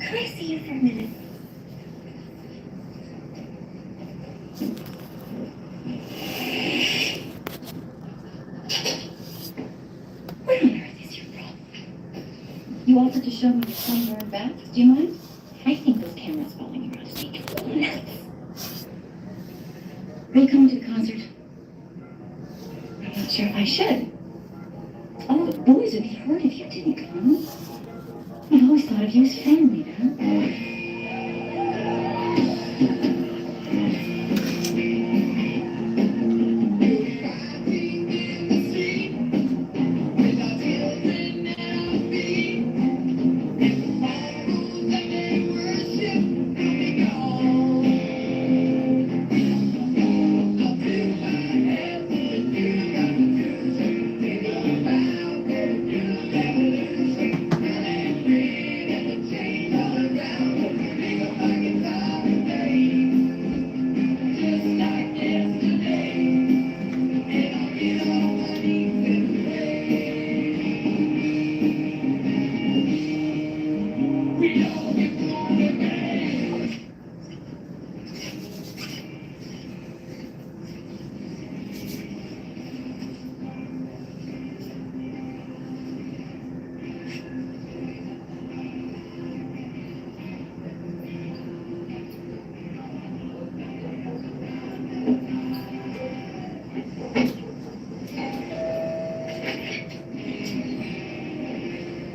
Could I see you for a minute? What on earth is your problem? You offered to show me your sunburned back. Do you mind? I think those cameras following you around is making you nuts. Are you coming to the concert? I'm not sure if I should. All the boys would be hurt if you didn't come. I've always thought of you as family, though.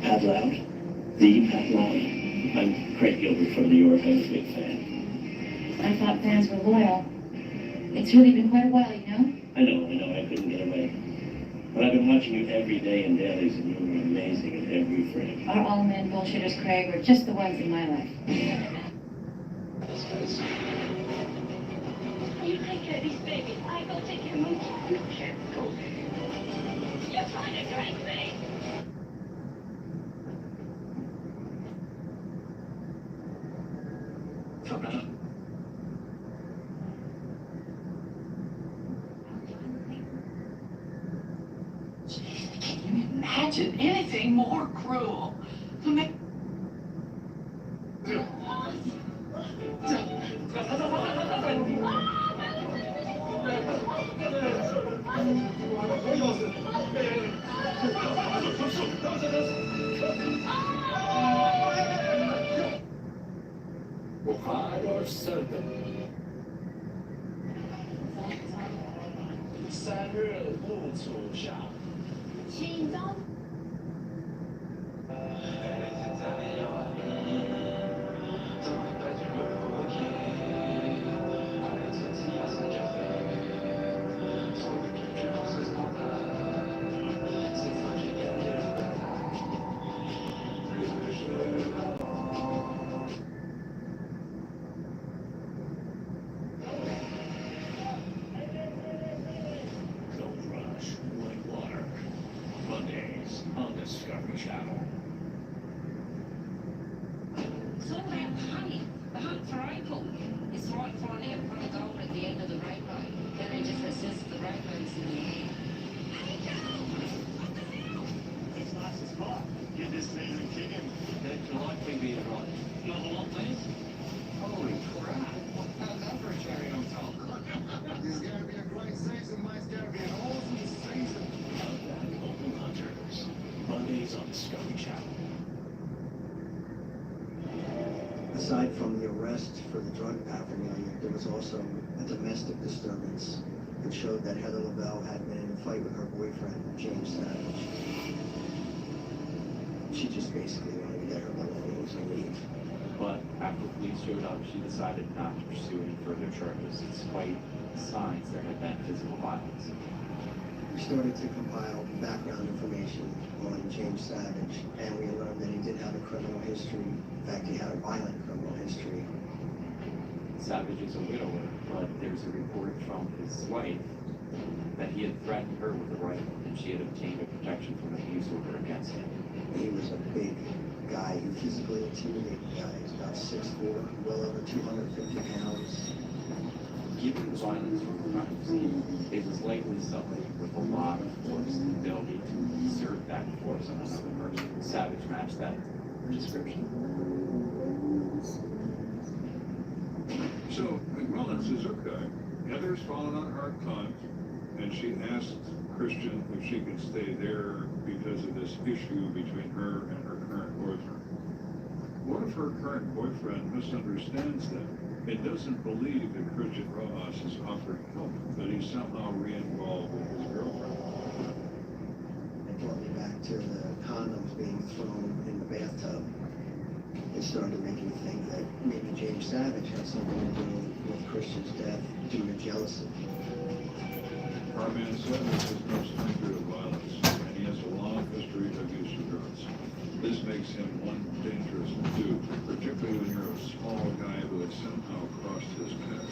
Pat Loud? The Pat Loud? I'm Craig Gilbert from New York. I'm a big fan. I thought fans were loyal. It's really been quite a while, you know? I know. I couldn't get away. But I've been watching you every day in dailies, and you were amazing in every frame. Our all-men bullshitters, Craig, were just the ones in my life. You take care of these babies. I go take care of monkey. You can't go there. You're trying to drink me. Come on. Can you imagine anything more cruel? To make... Or something. 3日不出校。请走。On Discovery Channel. It's all about honey. The hunt for April. It's like finding a pot of gold at the end of the rainbow. Then it just resists the rainbows in the air. Hey, Joe! What the hell? It's nice and spot. Get this season kicking. Don't you like me being right? Not a lot, please. Holy crap. How's that for a cherry on top? This is going to be a great season, mate. It's going to be an awesome season. Local Hunters. Mondays on Discovery Channel. Aside from the arrest for the drug paraphernalia, there was also a domestic disturbance that showed that Heather Lavelle had been in a fight with her boyfriend, James Savage. She just basically wanted to get her belongings and leave. But after police showed up, she decided not to pursue any further charges, despite signs there had been physical violence. We started to compile background information on James Savage, and we learned that he did have a criminal history. In fact, he had a violent criminal history. Savage is a widower, but there's a report from his wife that he had threatened her with a rifle, and she had obtained a protection from an abuse order against him. He was a big guy, a physically intimidating guy. He's about 6'4", well over 250 pounds. Given the violence from the crime scene, it was likely somebody with a lot of force and ability to exert that force on another person. Savage matched that description. says, okay. Heather's fallen on hard times, and she asked Christian if she could stay there because of this issue between her and her current boyfriend. What if her current boyfriend misunderstands that and doesn't believe that Christian Rojas is offering help, that he's somehow re-involved with his girlfriend? It brought me back to the condoms being thrown in the bathtub. It started making me think that maybe James Savage had something to do with Christian's death due to jealousy. Our man Savage is no stranger to violence, and he has a long history of use of drugs. This makes him one dangerous dude, particularly when you're a small guy who has somehow crossed his path.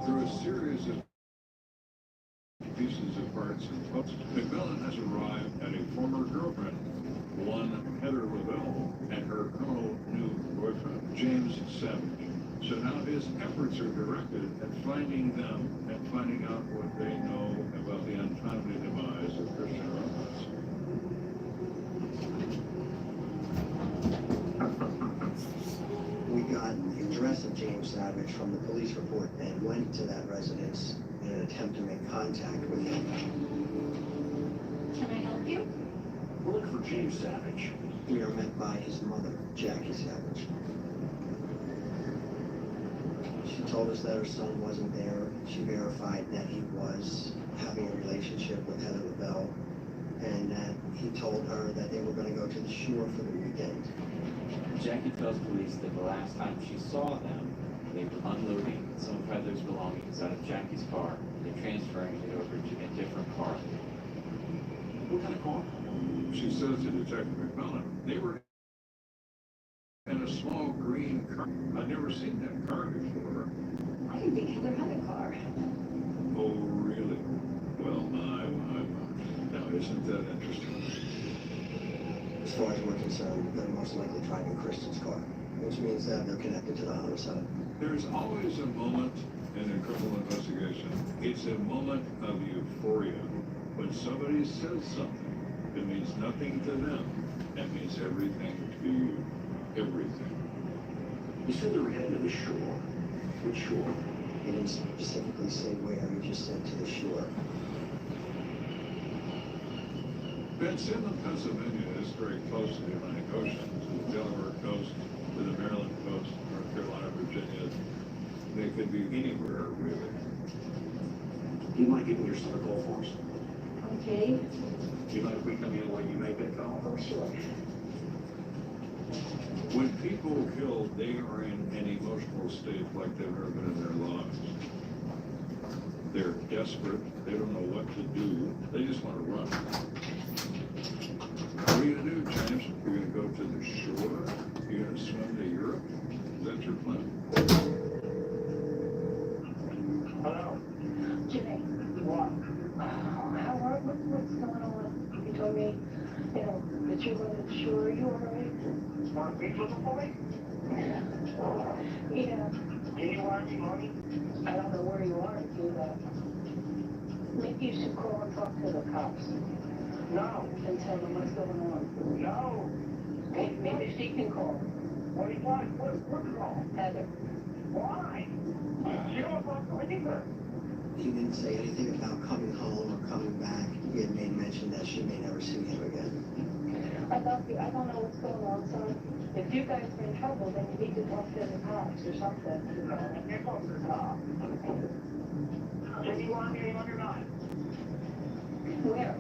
Through a series of pieces of parts and pups, McMillan has arrived at a former girlfriend, one Heather Lavelle, and her criminal new boyfriend, James Savage. So now his efforts are directed at finding them and finding out what they know about the untimely demise of Christian Rojas. We got the address of James Savage from the police report and went to that residence in an attempt to make contact with him. Can I help you? We're looking for James Savage. We are met by his mother, Jackie Savage. She told us that her son wasn't there. She verified that he was having a relationship with Heather Lavelle, and that he told her that they were going to go to the shore for the weekend. Jackie tells police that the last time she saw them, they were unloading some of Heather's belongings out of Jackie's car. They're transferring it over to a different car. What kind of car? She says to Detective McMillan, they were in a small green car. I'd never seen that car before. I didn't think Heather had a car. Oh, really? Well, now isn't that interesting? As far as we're concerned, they're most likely driving Christian's car, which means that they're connected to the homicide. There's always a moment in a criminal investigation. It's a moment of euphoria. When somebody says something that means nothing to them, that means everything to you. Everything. You said they were headed to the shore. Which shore? He didn't specifically say where, he just said to the shore. Inland, Pennsylvania is very close to the Atlantic Ocean, to the Delaware coast, to the Maryland coast, North Carolina, Virginia. They could be anywhere, really. Do you mind giving your son a call for us? Okay. Do you mind if we come in while you make that call? Oh, sure. When people are killed, they are in an emotional state like they've never been in their lives. They're desperate. They don't know what to do. They just want to run. What are you going to do, James? You're going to go to the shore? You're going to swim to Europe? Is that your plan? Hello. Jimmy, What? what's going on? You told me, that you're going to the shore. Are you all right? Want to be looking for me? Yeah. Do you want any money? I don't know where you are, maybe you should call and talk to the cops No. and tell them what's going on. No. Maybe she can call. What do you want? What's wrong? Heather. Why? You don't want to either. He didn't say anything about coming home or coming back. He had made mention that she may never see him again. I don't know what's going on, son. If you guys are in trouble, then you need to talk to the cops or something. You're supposed to stop. So you want me or not? Where?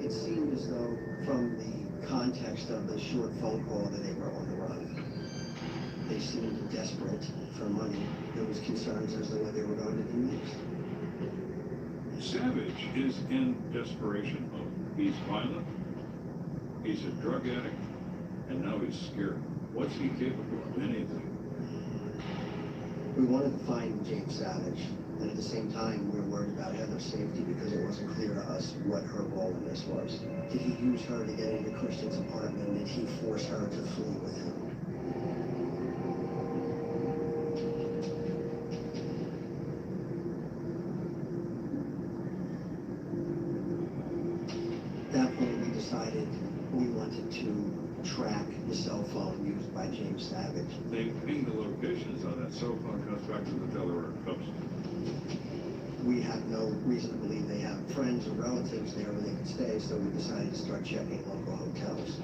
It seemed as though, from the context of the short phone call, that they were on the run. They seemed desperate for money. There was concerns as to where they were going to do next. Savage is in desperation mode. He's violent. He's a drug addict. And now he's scared. What's he capable of? Anything. We wanted to find James Savage, and at the same time, we were worried about Heather's safety because it wasn't clear to us what her role in this was. Did he use her to get into Christian's apartment? Did he force her to flee with him? At that point, we decided we wanted to track the cell phone used by James Savage. They ping the locations on that cell phone comes back to the Delaware coast. We have no reason to believe they have friends or relatives there where they could stay, so we decided to start checking local hotels.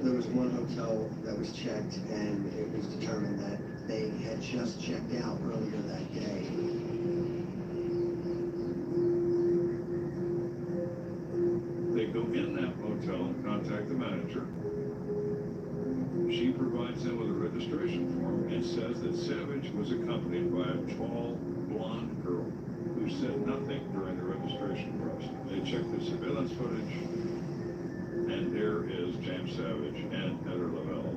There was one hotel that was checked, and it was determined that they had just checked out earlier that day. They go in that motel and contact the manager. She provides them with a registration form and says that Savage was accompanied by a tall, blonde girl who said nothing during the registration process. They check the surveillance footage, and there is James Savage and Heather Lavelle.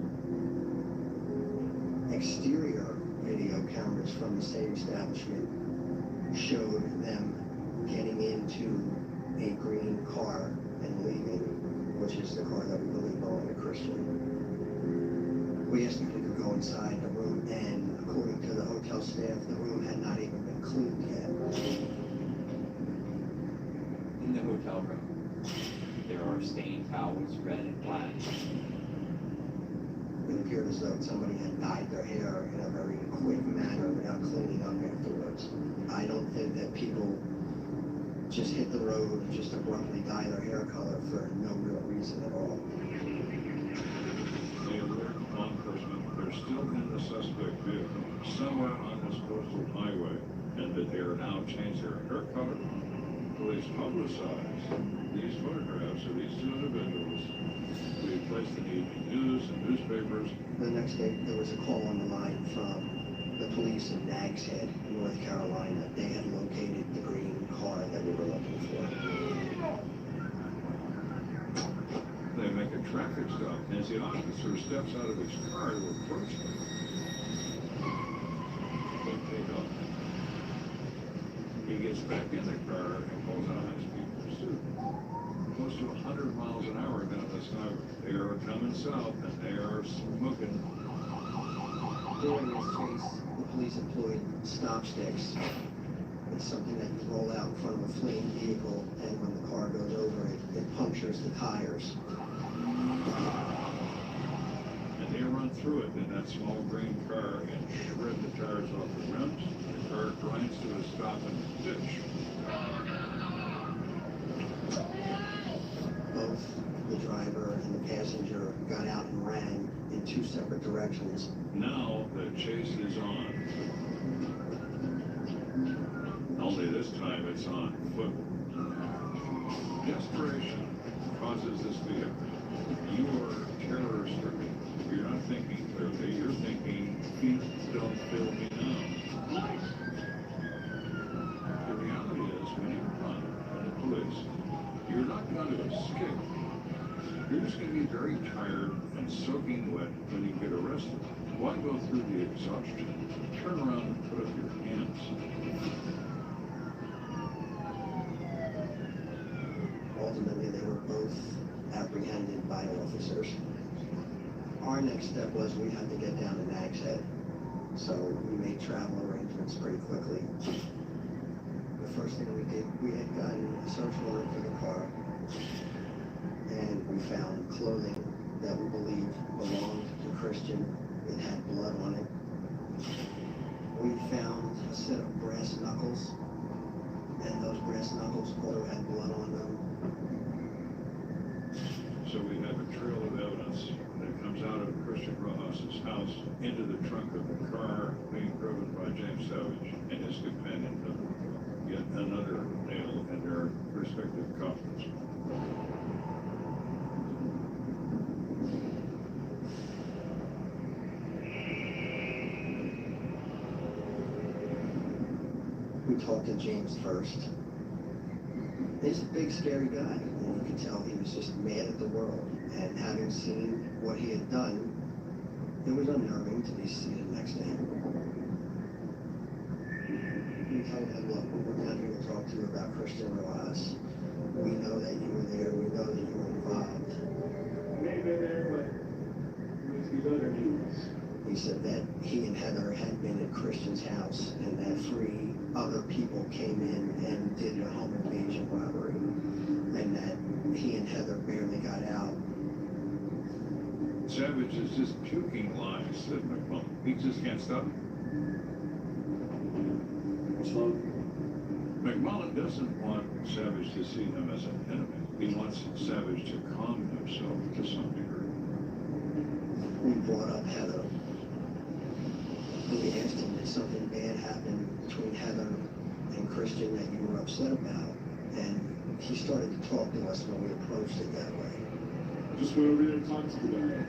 Exterior video cameras from the same establishment showed them getting into a green car and leaving, which is the car that we believe belonged to Christian. We asked if we could go inside the room, and according to the hotel staff, the room had not even been cleaned yet. In the hotel room, there are stained towels, red and black. It appeared as though somebody had dyed their hair in a very quick manner without cleaning up afterwards. I don't think that people just hit the road and just abruptly dye their hair color for no real reason at all. They alert law enforcement they're still in the suspect vehicle somewhere on this coastal highway, and that they are now changing their hair color. Police publicize these photographs of these two individuals. We placed in evening news and newspapers. The next day, there was a call on the line from the police in Nags Head, North Carolina. They had located the green car that we were looking for. They make a traffic stop. As the officer steps out of his car to approach them, they take off. He gets back in the car and pulls out a high-speed pursuit. Close to 100 miles an hour down this highway. They are coming south, and they are smoking. During this chase, the police employed stop sticks. It's something that you roll out in front of a fleeing vehicle, and when the car goes over it, it punctures the tires. And they run through it in that small green car and shred the tires off the rims. The car grinds to a stop in the ditch. Both the driver and the passenger got out and ran in two separate directions. Now the chase is on. Only this time it's on foot. Desperation causes this vehicle. You are terror-stricken. You're not thinking clearly. You're thinking, feet don't fill me now. The reality is, when you run from the police, you're not going to escape. You're just going to be very tired and soaking wet when you get arrested. Why go through the exhaustion? Turn around and put up your hands. Ultimately, they were both apprehended by officers. Our next step was we had to get down to Nags Head, so we made travel arrangements pretty quickly. The first thing we did, we had gotten a search warrant for the car, and we found clothing that we believed belonged to Christian. It had blood on it. We found a set of brass knuckles, and those brass knuckles also had blood on them. So we have a trail of evidence that comes out of Christian Rojas's house into the trunk of the car being driven by James Savage and his companion. Yet another nail in their respective coffins. We talked to James first. He's a big, scary guy, and you could tell he was just mad at the world. And having seen what he had done, it was unnerving to be seated next to him. We told him, look, we're down here to talk to you about Christian Rojas. We know that you were there. We know that you were involved. Maybe there, but with these other dudes. He said that he and Heather had been at Christian's house, and that 3 other people came in and did a home invasion robbery, and that he and Heather is just puking lies, said McMullen. He just can't stop it. What's wrong? McMullen doesn't want Savage to see him as an enemy. He wants Savage to calm himself to some degree. We brought up Heather. And we asked him, did something bad happen between Heather and Christian that you were upset about? And he started to talk to us when we approached it that way. Just went over there and talked to the guy.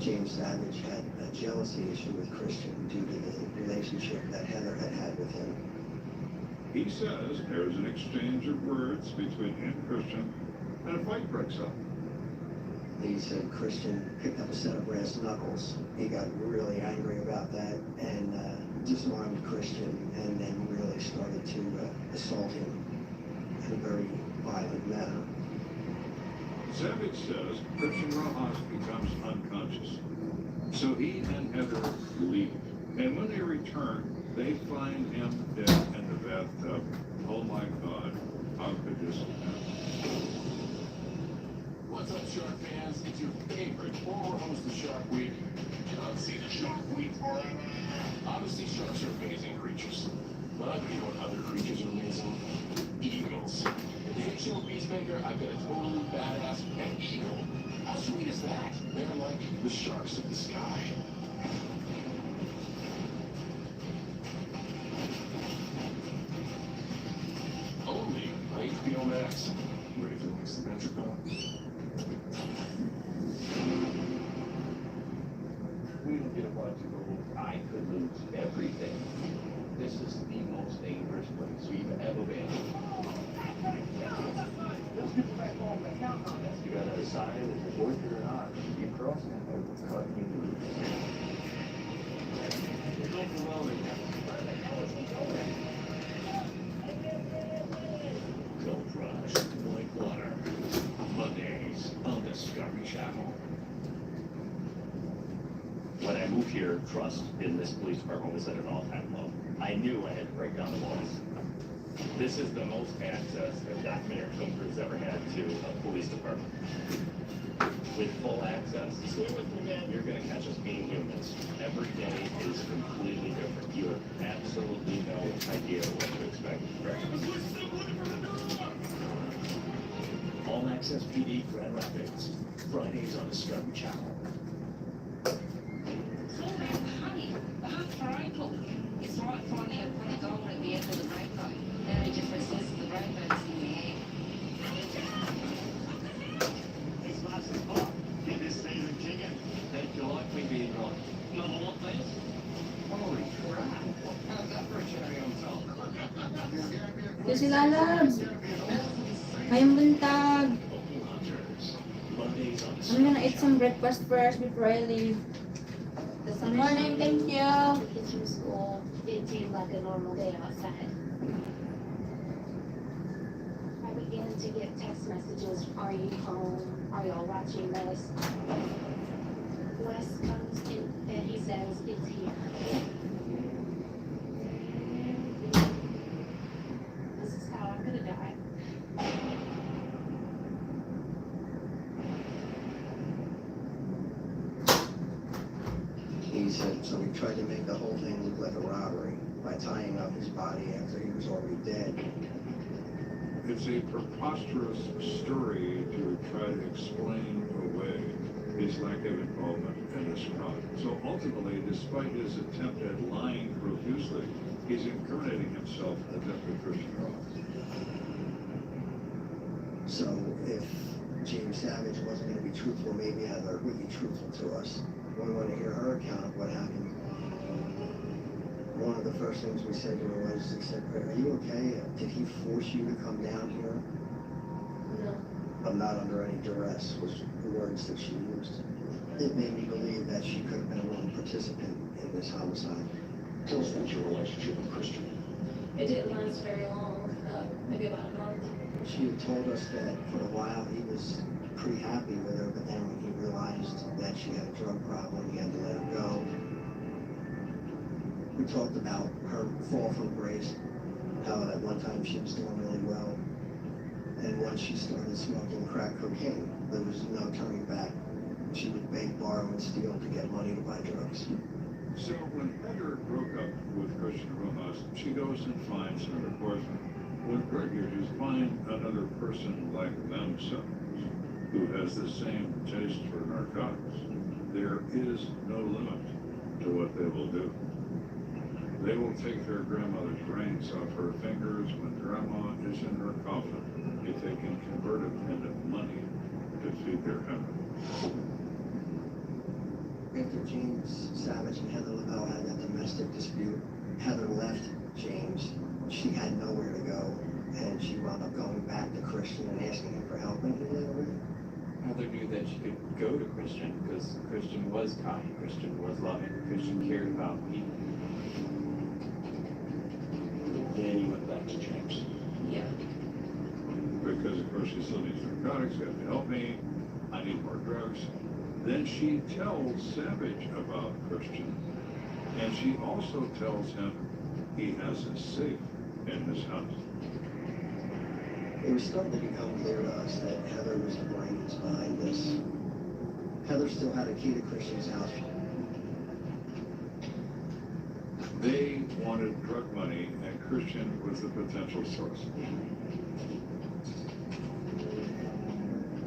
James Savage had a jealousy issue with Christian due to the relationship that Heather had had with him. He says there's an exchange of words between he and Christian, and a fight breaks up. He said Christian picked up a set of brass knuckles. He got really angry about that and disarmed Christian and then really started to assault him in a very violent manner. Savage says Christian Rojas becomes unconscious. So he and Heather leave. And when they return, they find him dead in the bathtub. Oh my God, how could this happen? What's up, Shark fans? It's your favorite former host of Shark Week, John Cena Shark Week. Obviously, sharks are amazing creatures. But you know what other creatures are amazing? Eagles. In the hit show Peacemaker, I've got a totally badass pet eagle. How sweet is that? They're like the sharks of the sky. Only on HBO Max. Ready for the next adventure, pal? We don't get a bunch of gold. I could lose everything. This is the most dangerous place we've ever been. Those people back home, they count on us. You gotta decide if it's worth it or not. You cross that over, cut you lose. There's no promoting. Gold Rush, like water. Mondays on Discovery Channel. When I moved here, trust in this police department was at an all-time low. I knew I had to break down the walls. This is the most access a documentary film crew has ever had to a police department. With full access, stay with me, man. You're gonna catch us being humans. Every day is completely different. You have absolutely no idea what to expect. All Access PD Grand Rapids. Fridays on Discovery Channel. It's all about the honey, the hunt for opal. It's like finding a pot of gold at the end of the rainbow. The only difference is the rainbow's in the air. It's lots of fun. Get this season kicking. Thank you like me being wrong. Another one, please. Holy crap! How's that for a cherry on top? Ito si Lalabs. Ngayong buntag. Mondays on I'm gonna eat some breakfast first before I leave. Good morning, thank you. Kids from school, it seemed like a normal day outside. I began to get text messages, are you home? Are y'all watching this? Wes comes in and he says, it's here. This is how I'm gonna die. He said, so we tried to make the whole thing look like a robbery by tying up his body after he was already dead. It's a preposterous story to try to explain away his lack of involvement in this crime. So ultimately, despite his attempt at lying profusely, he's incriminating himself as Dr. Christian Ross. So if James Savage wasn't going to be truthful, maybe Heather would be truthful to us. We want to hear her account of what happened. One of the first things we said to her was, he said, are you okay? Did he force you to come down here? No. I'm not under any duress, was the words that she used. It made me believe that she could have been a willing participant in this homicide. Tell us about your relationship with Christian. It didn't last very long, maybe about a month. She had told us that for a while he was pretty happy with her, but then when he realized that she had a drug problem, he had to let her go. We talked about her fall from grace, how at one time she was doing really well, And once she started smoking crack cocaine, there was no turning back. She would beg, borrow, and steal to get money to buy drugs. So when Heather broke up with Christian Rojas, she goes and finds another boyfriend. What Bridget is find another person like themselves who has the same taste for narcotics. There is no limit to what they will do. They will take their grandmother's rings off her fingers when grandma is in her coffin if they can convert it into money to feed their family. After James Savage and Heather Lavelle had that domestic dispute, Heather left James. She had nowhere to go, and she wound up going back to Christian and asking him for help. And he let her in. Heather knew that she could go to Christian because Christian was kind, Christian was loving, Christian cared about people. Then you went back to James. Yeah. Because of course she still needs narcotics, you have to help me, I need more drugs. Then she tells Savage about Christian, and she also tells him he has a safe in his house. It was starting to become clear to us that Heather was the brains behind this. Heather still had a key to Christian's house. They wanted drug money, and Christian was the potential source.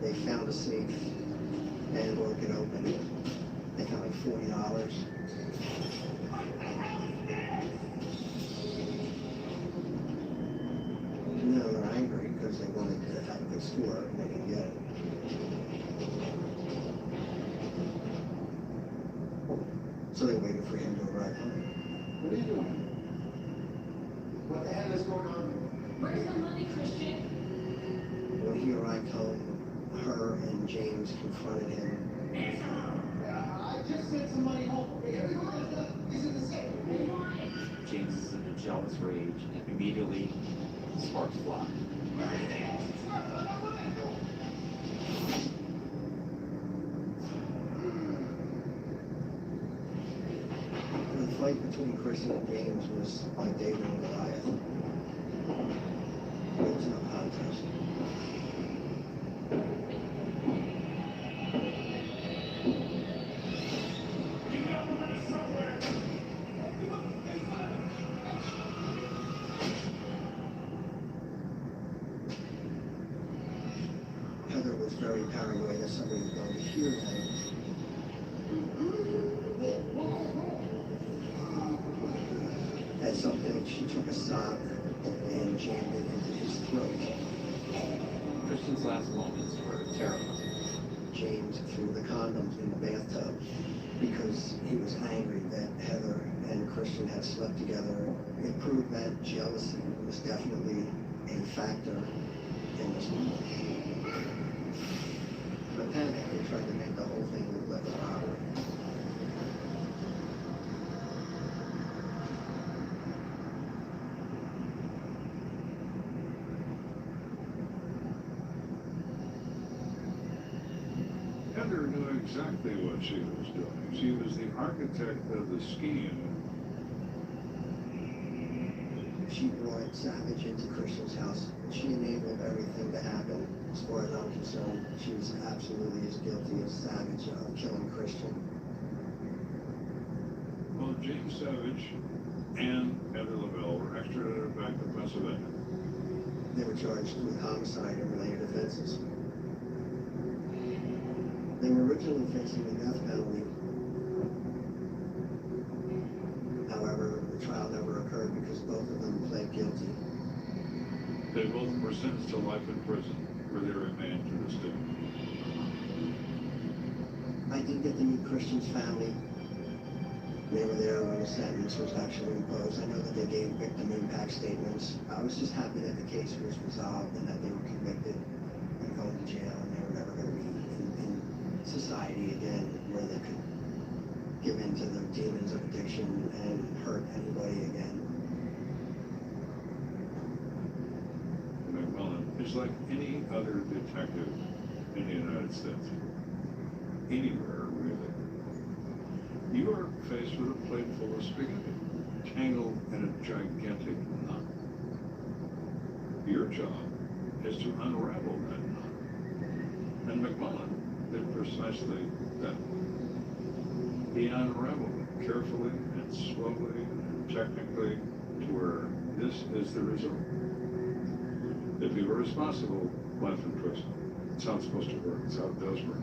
They found a safe and broke it open. They found like $40. No, they're angry because they wanted to have a good score and they didn't get it. So they waited for him to arrive home. What are you doing? What the hell is going on? Where's the money, Christian? When he arrived home, her and James confronted him. I just sent some money home. Here we go. Is it the same? James is in a jealous rage and immediately sparks fly. The fight between Christian and James was like David and Goliath. There was no contest. Heather was very paranoid that somebody was going to hear them. At some point, she took a sock and jammed it into his throat. Christian's last moments were terrifying. James threw the condoms in the bathtub because he was angry that Heather and Christian had slept together. It proved that jealousy was definitely a factor in this movie. But then they tried to make the whole thing look like a robbery. Heather knew exactly what she was doing. She was the architect of the scheme. She brought Savage into Christian's house. She enabled everything to happen. As far as I'm concerned, she was absolutely as guilty as Savage of killing Christian. Well, James Savage and Heather Lavelle were extradited back to Pennsylvania. They were charged with homicide and related offenses. They were originally facing the death penalty. However, the trial never occurred because both of them pled guilty. They both were sentenced to life in prison, where they remain to this day. I did get to meet Christian's family. They were there when the sentence was actually imposed. I know that they gave victim impact statements. I was just happy that the case was resolved and that they were convicted and going to jail, and they were never going to be in society again where they could give in to the demons of addiction and hurt anybody again. McMillan is like any other detective in the United States. Anywhere, really. You are faced with a plate full of spaghetti, tangled in a gigantic knot. Your job is to unravel that knot. And McMullen did precisely that. He unraveled it carefully and slowly and technically to where this is the result. If you were responsible, life in prison. It's how it's supposed to work. It's how it does work.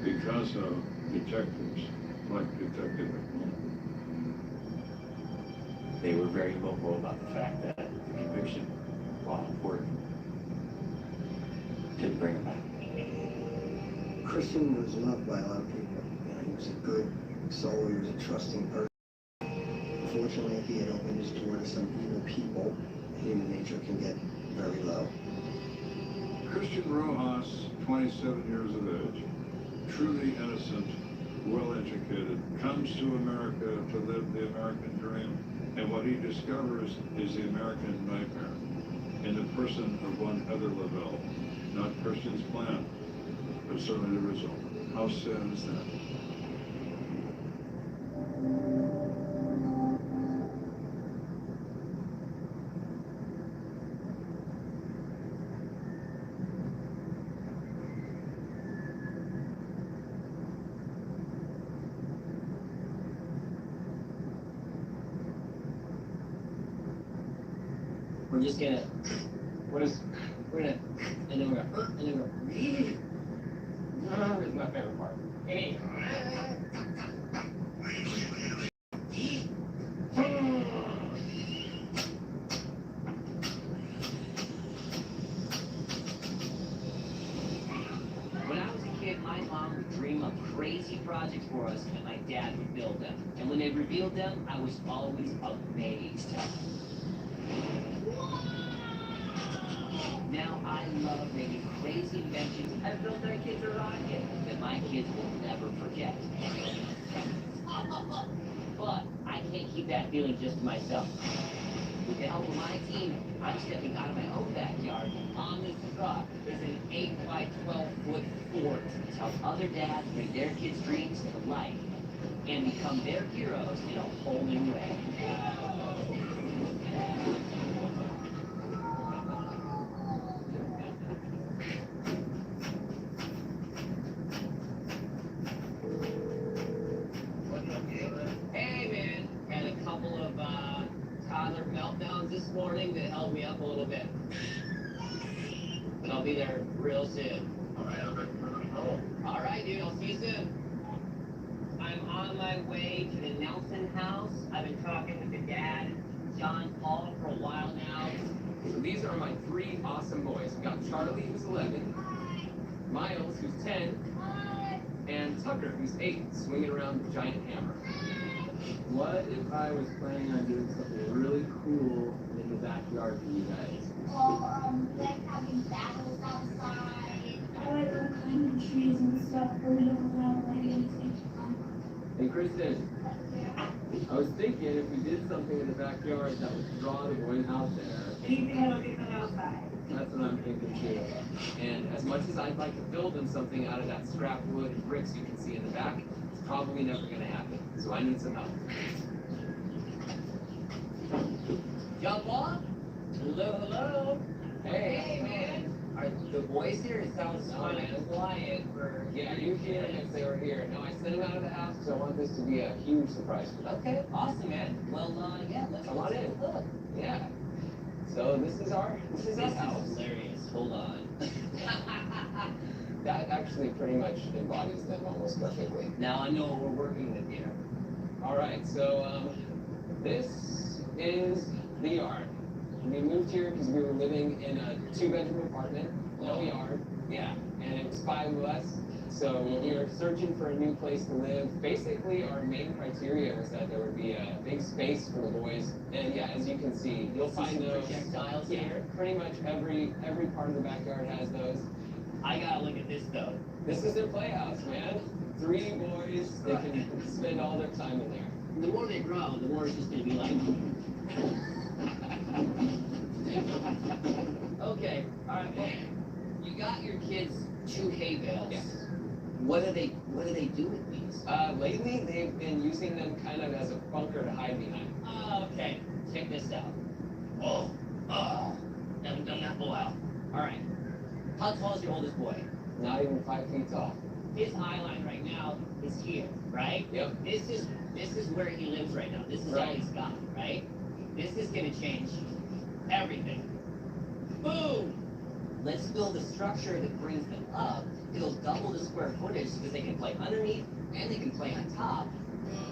Because of detectives like Detective McMullen. They were very vocal about the fact that the conviction, while important, didn't bring him back. Christian was loved by a lot of people. You know, he was a good soul. He was a trusting person. Unfortunately, if he had opened his door to some evil people, human nature can get very low. Christian Rojas, 27 years of age, truly innocent, well-educated, comes to America to live the American dream. And what he discovers is the American nightmare in the person of one Heather Lavelle. Not Christian's plan, but certainly the result. How sad is that? We're just gonna, we're gonna, and then we're gonna, and then we're gonna, this is my favorite part. When I was a kid, my mom would dream up crazy projects for us, and my dad would build them. And when they revealed them, I was always amazed. Now I love making crazy inventions. I've built our kids a rocket that my kids will never forget. But I can't keep that feeling just to myself. With the help of my team, I'm stepping out of my own backyard. On this truck is an 8 by 12 foot fort to help other dads bring their kids' dreams to life and become their heroes in a whole new way. This morning to help me up a little bit. And I'll be there real soon. All right, dude, I'll see you soon. I'm on my way to the Nelson house. I've been talking with the dad, John Paul, for a while now. So these are my 3 awesome boys. We got Charlie, who's 11, Miles, who's 10, and Tucker, who's 8, swinging around the giant hammer. What if I was planning on doing something really cool in the backyard for you guys? Like having battles outside. I like climbing trees and stuff, but we don't have like anything to climb. Hey, Kristen, I was thinking if we did something in the backyard that would draw the boys out there. Anything that'll get them outside. That's what I'm thinking too. And as much as I'd like to build them something out of that scrap wood and bricks you can see in the back, it's probably never going to happen. So I need some help. John Paul? Hello, hello. Hey, man. Are the boys here? It sounds kind of quiet for... Yeah, you hear them if they were here. No, I sent them out of the house because I want this to be a huge surprise for them. Okay, awesome, man. Well, yeah, let's Come on take in. a look. Yeah. So this is our house. Hilarious. Hold on. That actually pretty much embodies them almost perfectly. Now I know what we're working with here. All right, so this is the yard. We moved here because we were living in a 2-bedroom apartment, no yard. Yeah. And it was 5 of us. So we were searching for a new place to live. Basically, our main criteria was that there would be a big space for the boys. And yeah, as you can see, you'll find those projectiles yeah, here. pretty much every part of the backyard has those. I gotta look at this though. This is their playhouse, man. 3 boys, they can spend all their time in there. The more they grow, the more it's just gonna be like. Okay, all right. Well, you got your kids 2 hay bales. Yes. What do they do with these? Lately, they've been using them kind of as a bunker to hide behind. Okay, check this out. Oh, haven't done that while. All right. How tall is your oldest boy? Not even 5 feet tall. His eye line right now is here, right? Yep. This is where he lives right now. This is all Right. he's got, right? This is gonna change everything. Boom! Let's build a structure that brings them up. It'll double the square footage because they can play underneath and they can play on top.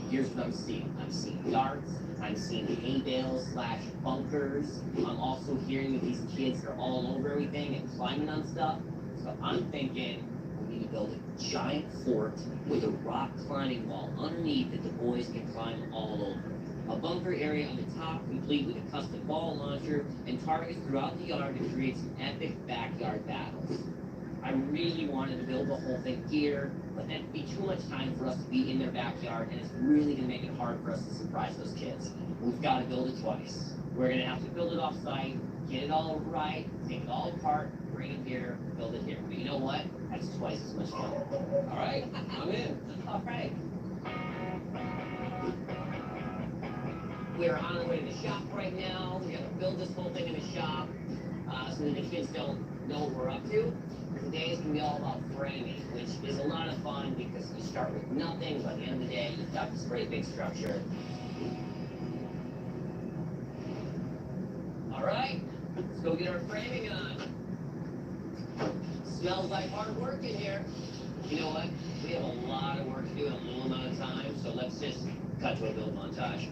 Here's what I'm seeing. I'm seeing darts. I'm seeing hay bales / bunkers. I'm also hearing that these kids are all over everything and climbing on stuff. So I'm thinking we need to build a giant fort with a rock climbing wall underneath that the boys can climb all over. A bunker area on the top, complete with a custom ball launcher and targets throughout the yard to create some epic backyard battles. I really wanted to build the whole thing here, but that'd be too much time for us to be in their backyard, and it's really gonna make it hard for us to surprise those kids. We've got to build it twice. We're gonna have to build it off-site, get it all right, take it all apart, bring it here, build it here. But you know what? That's twice as much fun. All right, I'm in. All right. We're on our way to the shop right now. We gotta build this whole thing in the shop so that the kids don't know what we're up to. Today is gonna be all about framing, which is a lot of fun because you start with nothing. By the end of the day, you've got this great big structure. All right, let's go get our framing on. Smells like hard work in here. You know what? We have a lot of work to do in a little amount of time, so let's just cut to a build montage.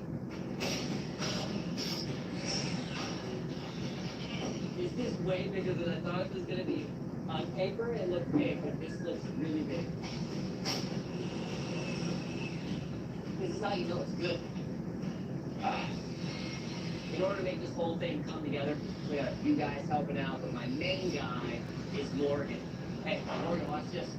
This is way bigger than I thought it was gonna be. On paper, it looked big, but this looks really big. This is how you know it's good. In order to make this whole thing come together, we got a few guys helping out, but my main guy is Morgan. Hey, Morgan, watch this.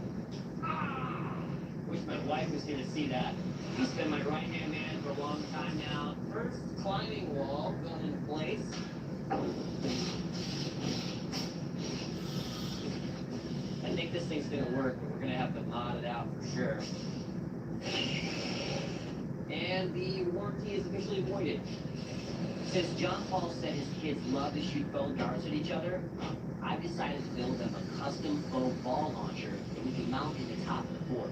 Wish my wife was here to see that. He's been my right-hand man for a long time now. First climbing wall going in place. I think this thing's gonna work, but we're gonna have to mod it out for sure. And the warranty is officially voided. Since John Paul said his kids love to shoot foam darts at each other, I've decided to build them a custom foam ball launcher that we can mount at the top of the fort.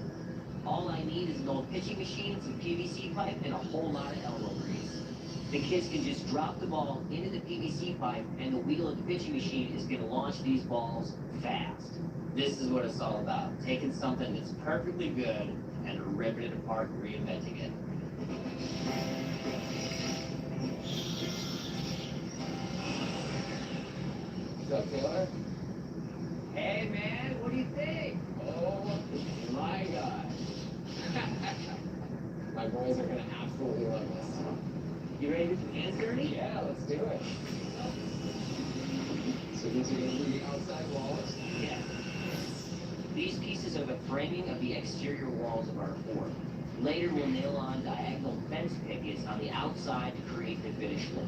All I need is an old pitching machine, some PVC pipe, and a whole lot of elbow grease. The kids can just drop the ball into the PVC pipe, and the wheel of the pitching machine is gonna launch these balls fast. This is what it's all about, taking something that's perfectly good and ripping it apart and reinventing it. What's up, Taylor? Hey man, what do you think? Oh my God. My boys are gonna absolutely love this. You ready to do some hands dirty? Yeah, let's do it. So these are gonna be the outside walls. Yeah. These pieces are the framing of the exterior walls of our fort. Later, we'll nail on diagonal fence pickets on the outside to create the finished look.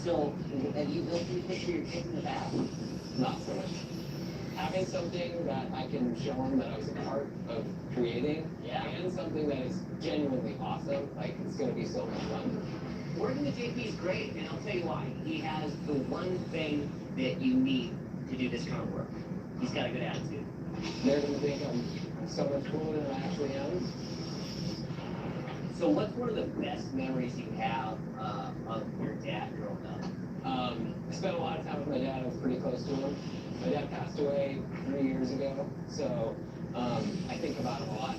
So, have you built any picture of your kids in the back? Not so much. Having something that I can show them that I was a part of creating, Yeah. and something that is genuinely awesome, like it's gonna be so much fun. Working with JP is great, and I'll tell you why. He has the one thing that you need to do this kind of work. He's got a good attitude. They're gonna think I'm so much cooler than I actually am. So what's one of the best memories you have of your dad growing up? I spent a lot of time with my dad. I was pretty close to him. My dad passed away 3 years ago, so I think about him a lot.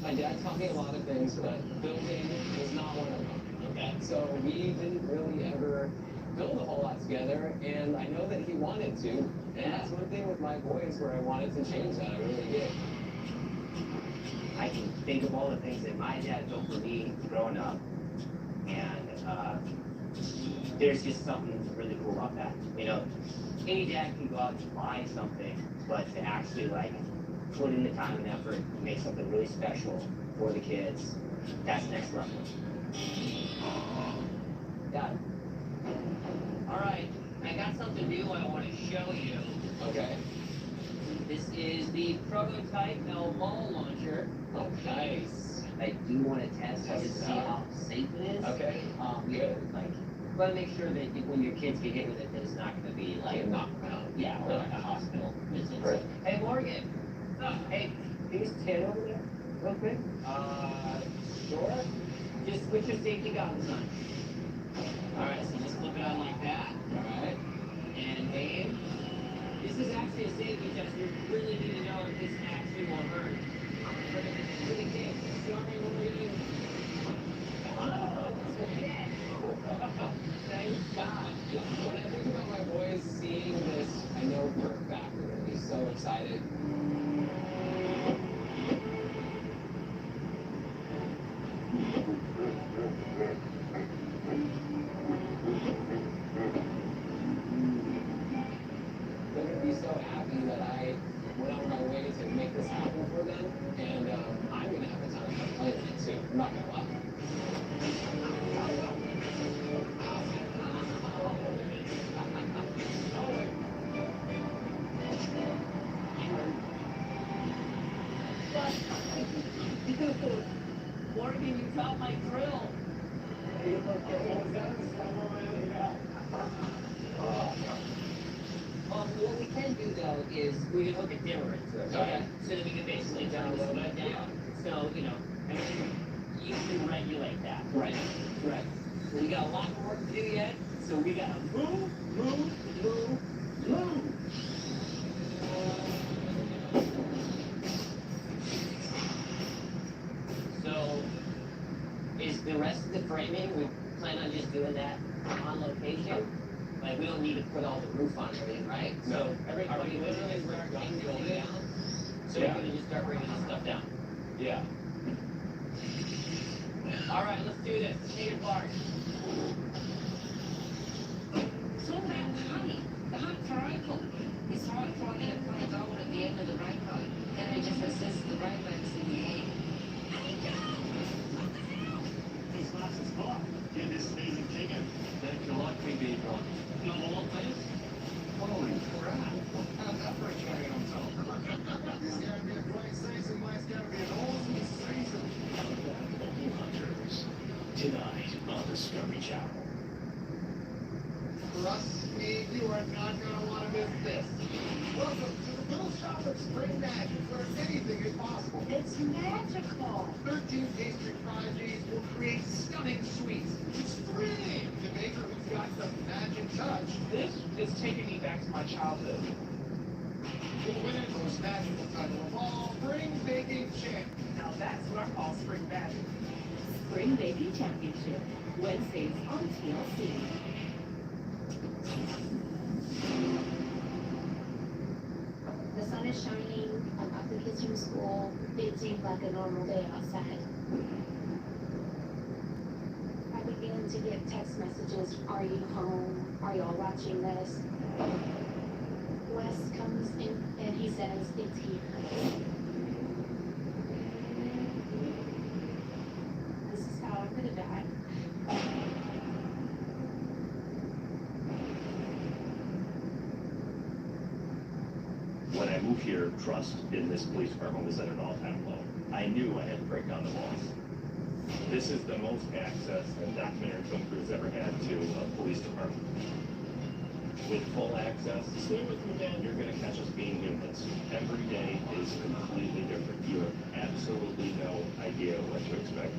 My dad taught me a lot of things, but building was not one of them. Okay. So we didn't really ever build a whole lot together, and I know that he wanted to. And that's one thing with my boys where I wanted to change that. I really did. I can think of all the things that my dad built for me growing up, and there's just something really cool about that. You know, any dad can go out and buy something, but to actually like put in the time and effort, make something really special for the kids, that's next level. Got it. All right, I got something new I want to show you. Okay. This is the prototype ball launcher. Oh, nice. I do want to test to see how safe it is. Okay. Good. Like, want to make sure that when your kids get hit with it, that it's not going to be like a knockaround. Yeah, or like a hospital visit. Right. Hey, Morgan. Hey, can you stand over there real quick? Sure. Just switch your safety goggles on. All right, so just flip it on like that. All right. And aim. This is actually a safety test. We really need to know if this actually won't hurt. But if it's really big, show me what we're doing. Thank God. When I think about my boys seeing this, I know for a fact they're going to be so excited. They're going to be so happy that I went out of my way to make this happen for them, and I'm going to have a ton of fun playing with it too. I'm not going to lie. Morgan, you got my drill. What we can do though is we can hook a dimmer into it, right? So that we can basically download it down. So, you know, I mean, you can regulate that. Right. Right. We got a lot more work to do yet, so we gotta move. So, is the rest of the framing, we plan on just doing that on location? Like, we don't need to put all the roof on everything, right? So, everybody literally start bringing the building down? So Yeah. we're gonna just start bringing this stuff down? Yeah. All right, let's do this. Take it apart. Slow down, honey. The hunt's rifle. It's right for the upon goal at the end of the railroad. Then they just assist the railroads in the air. This box is full. Get this amazing chicken. Thank you, lucky be one. Number one, please. Holy crap. How's that for a cherry on top? It's gotta be a great season, mate. It's gotta be an awesome season. Hunters. Tonight on Discovery Channel. Trust me, you are not gonna want to miss this. Welcome to the little shop of Spring Magic, where anything is possible. It's magical. 13 pastry prodigies will create stunning sweets. It's thrilling. The baker who's got the magic touch This is taking me back to my childhood. will win the most magical title of all, Spring Baking Champ. Now that's what I call spring magic. Spring Baby Championship, Wednesdays on TLC. The sun is shining. I'm up the kids from school. It seemed like a normal day outside. I began to get text messages. Are you home? Are y'all watching this? Wes comes in and he says it's here. This is how I'm gonna die. When I moved here, trust in this police department was at an all-time low. I knew I had to break down the walls. This is the most access a documentary film crew has ever had to a police department. With full access, stay with me, Dan, you're gonna catch us being humans. Every day is completely different. You have absolutely no idea what to expect.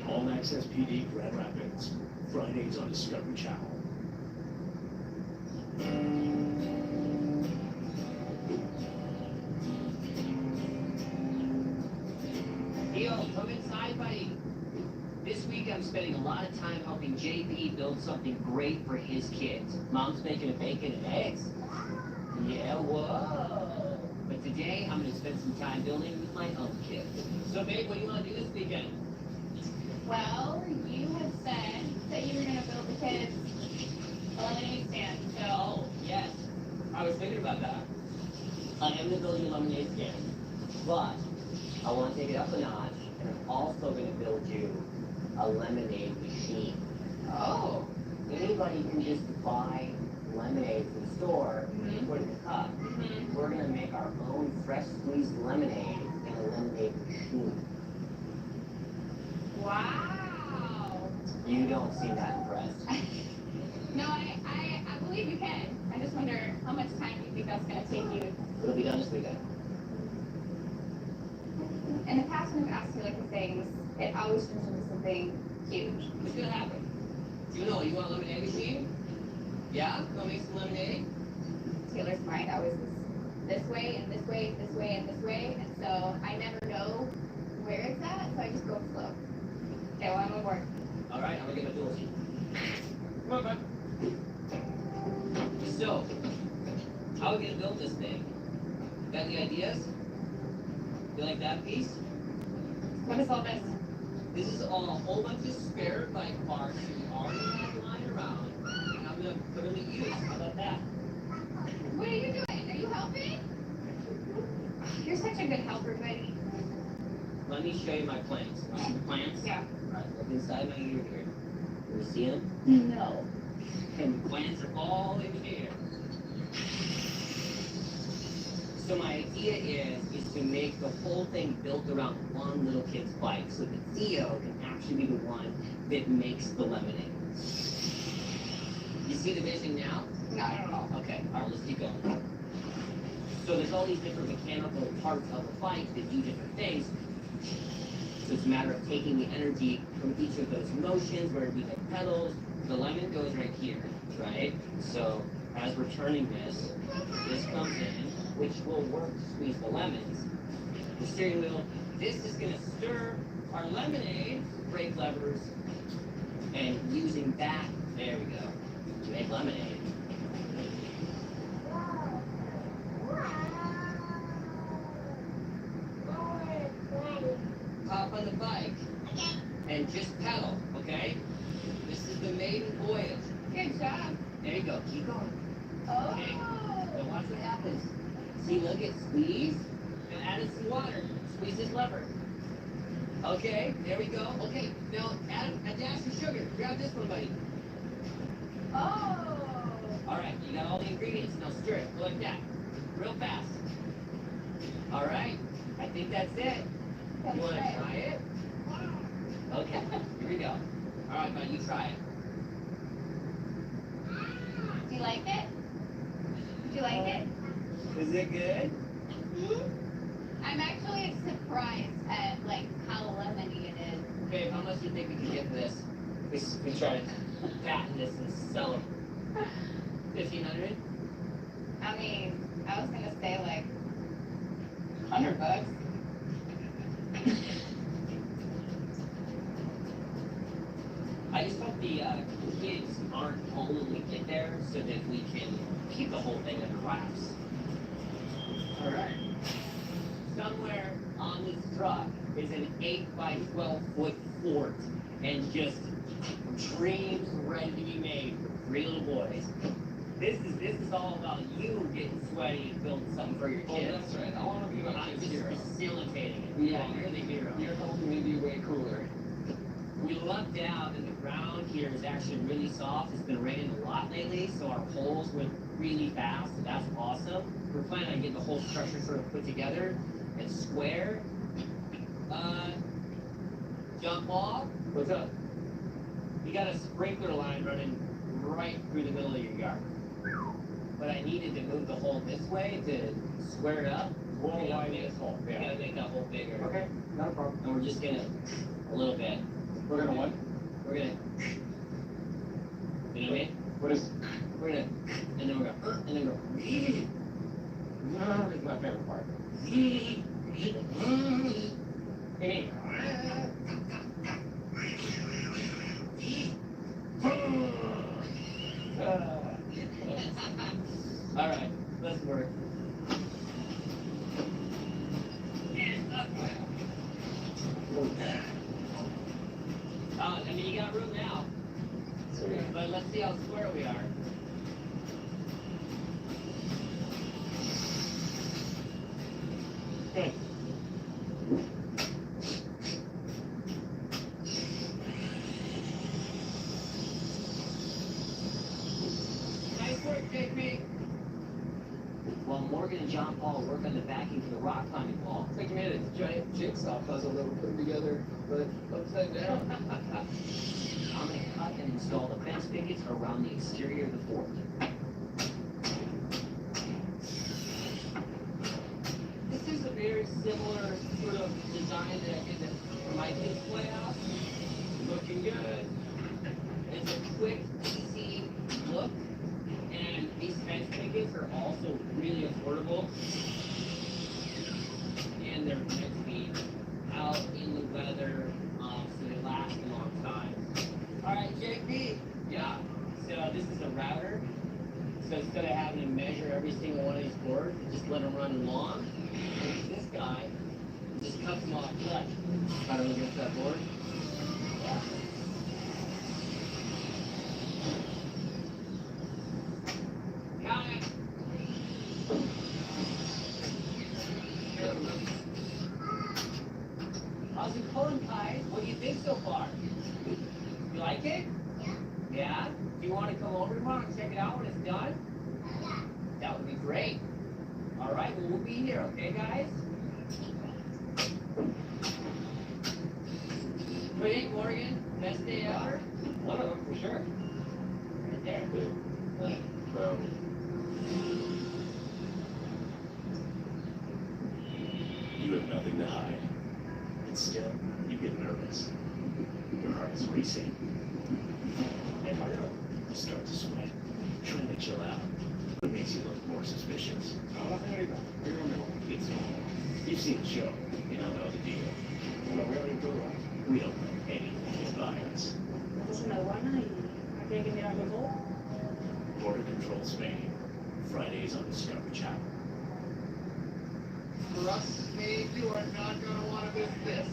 All Access PD Grand Rapids. Fridays on Discovery Channel. Theo, come inside, buddy. This week I'm spending a lot of time helping JP build something great for his kids. Mom's making a bacon and eggs. Yeah, whoa. But today I'm going to spend some time building with my own kids. So, babe, what do you want to do this weekend? Well, you had said that you were going to build the kids a lemonade stand, so. Oh, yes. I was thinking about that. I am going to build you a lemonade stand, but I want to take it up a notch, and I'm also going to build you a lemonade machine. Oh. Anybody can just buy lemonade from the store and put it in a cup. Mm-hmm. We're going to make our own fresh squeezed lemonade in a lemonade machine. Wow. You don't seem that impressed. No, I believe you can. I just wonder how much time do you think that's going to take you? It'll be done this weekend. In the past, when I've asked you like the things, it always turns into something huge. What's gonna happen? You know, you want a lemonade machine? Yeah? Go make some lemonade? Taylor's mind always is this way and this way, this way and this way, and so I never know where it's at, so I just go slow. Okay, well, I'm on board. Alright, I'm gonna get my tools. Come on, bud. So, how are we gonna build this thing? Got any ideas? You like that piece? What is all this? This is all a whole bunch of spare bike parts that we already have lying around, and I'm gonna put them to use. How about that? What are you doing? Are you helping? You're such a good helper, buddy. Let me show you my plans. You see the plans? Yeah. Alright, look inside my ear here. You see them? No. And the plans are all in here. So my idea is to make the whole thing built around one little kid's bike so that Theo can actually be the one that makes the lemonade. You see the vision now? Not at all. Okay, alright, let's keep going. So there's all these different mechanical parts of the bike that do different things. So it's a matter of taking the energy from each of those motions, where it be the pedals. The lemon goes right here, right? So as we're turning this comes in, which will work to squeeze the lemons. The steering wheel, this is gonna stir our lemonade, brake levers, and using that, there we go, to make lemonade. Hop on the bike and just pedal, okay? This is the maiden voyage. Good job. There you go, keep going. Oh. Okay. Now watch what happens. See, look at squeeze, and add some water. Squeeze this lever. Okay, there we go. Okay, now add a dash of sugar. Grab this one, buddy. Oh. All right, you got all the ingredients. Now stir it. Go like that. Real fast. All right, I think that's it. You want to try it? Okay, here we go. All right, buddy, you try it. Do you like it? Do you like it? Is it good? I'm actually surprised at like how lemony it is. Babe, how much do you think we can get for this? We try to patent this and sell them. 1,500? I mean, I was gonna say like $100. I just hope the kids aren't home when we get there so that we can keep the whole thing in wraps. Alright. Somewhere on this truck is an 8 by 12 foot fort and just dreams ready to be made for 3 little boys. This is all about you getting sweaty and building something for your kids. Oh, that's right. I want to be my I'm kid's just hero. facilitating it. Yeah. You're the hero. You're helping me be way cooler. We lucked out and the ground here is actually really soft. It's been raining a lot lately, so our poles went really fast, so that's awesome. We're planning on getting the whole structure sort of put together and square. John Paul, What's up? you got a sprinkler line running right through the middle of your yard. But I needed to move the hole this way to square it up. Well, You gotta why make- this hole? You Yeah. gotta make that hole bigger. Okay, not a problem. And we're just gonna, a little bit. We're gonna what? We're gonna, you know what I mean? What is? We're gonna, and then we're gonna, and then go. It's my favorite part. Hey. All right, let's work. I mean, you got room now, but let's see how square we are. Okay. Nice work, JP. While Morgan and John Paul work on the backing for the rock climbing wall. It's like you made a giant jigsaw puzzle that we're putting together, but upside down. I'm gonna around the exterior of the fort. This is a very similar sort of design that I did for my kids' playhouse. Looking good. It's a quick, easy look, and these fence pickets are also really affordable. And they're meant to be out in the weather, so they last a long time. All right, JP. Yeah. So this is a router. So instead of having to measure every single one of these boards, you just let them run along. And this guy just cuts them off clutch. Got to look at that board. Yeah. Got it. How's it going, Kai? What do you think so far? You like it? Yeah. Yeah? Do you want to come over tomorrow and check it out when it's done? Yeah. That would be great. All right, well, we'll be here, okay, guys? What do you think, Morgan? Best day ever? One of them, for sure. Right there. You have nothing to hide. And still, you get nervous. Your heart is racing. And you start to sweat. Trying to chill out. What makes you look more suspicious? It's you've seen the show. You don't know the deal. We don't know anything is violence. Border Control Spain. Fridays on Discovery Channel. Trust me, you are not going to want to miss this.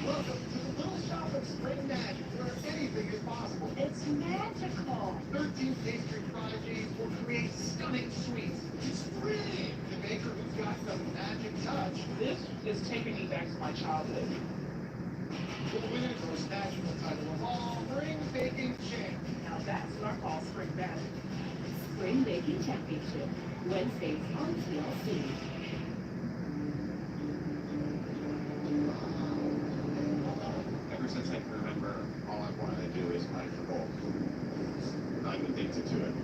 Welcome to the little shop of spring magic, where anything is possible. It's magical. 13 pastry prodigies will create stunning sweets. It's free. The baker who's got the magic touch. This is taking me back to my childhood. The winner goes national title of all spring baking champ. Now that's what I call spring magic. Spring Baking Championship, Wednesdays on TLC. Ever since I can remember, all I've wanted to do is fight for gold. I'm addicted to it.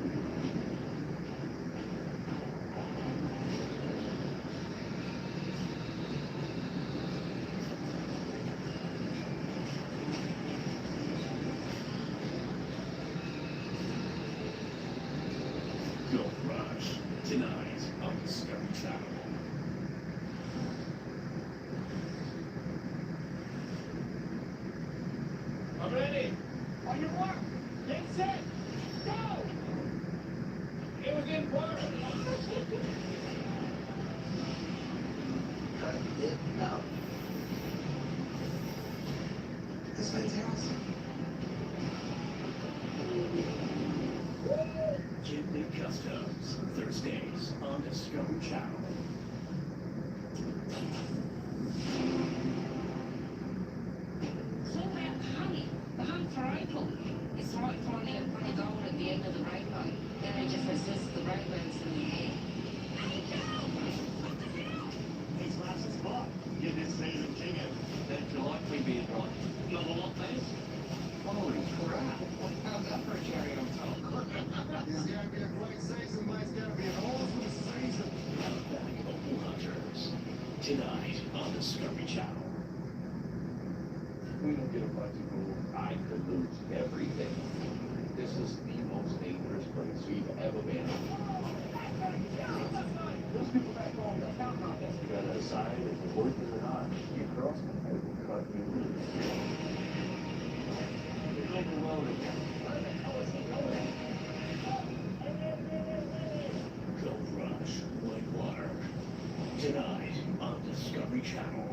Gold Rush. Tonight on Discovery Channel. I'm ready. On your mark. Get set. Go. It was in work. Cut it out. That's fantastic. Kidney Customs. Thursdays on Discovery Channel. So that honey, the hunt for April, it's like finding a pot of gold at the end of the rainbow. Then it just resists the rainbows in the air. This last is fun. Get this Zennykitty. Thanks for lucky being right. Another one, please. Holy crap. What how's that for a cherry on top? There's got to be a great season, but it's got to be an awesome season. Local Hunters. Tonight on Discovery Channel. We don't get a bunch of gold. I could lose everything. This is the most dangerous place we've ever been. Those people back home, that's not contest. You gotta decide if it's worth it or not. You cross me, I will cut you loose. You're overwhelmed again. Where the hell is he going? Gold Rush. Whitewater. Tonight on Discovery Channel.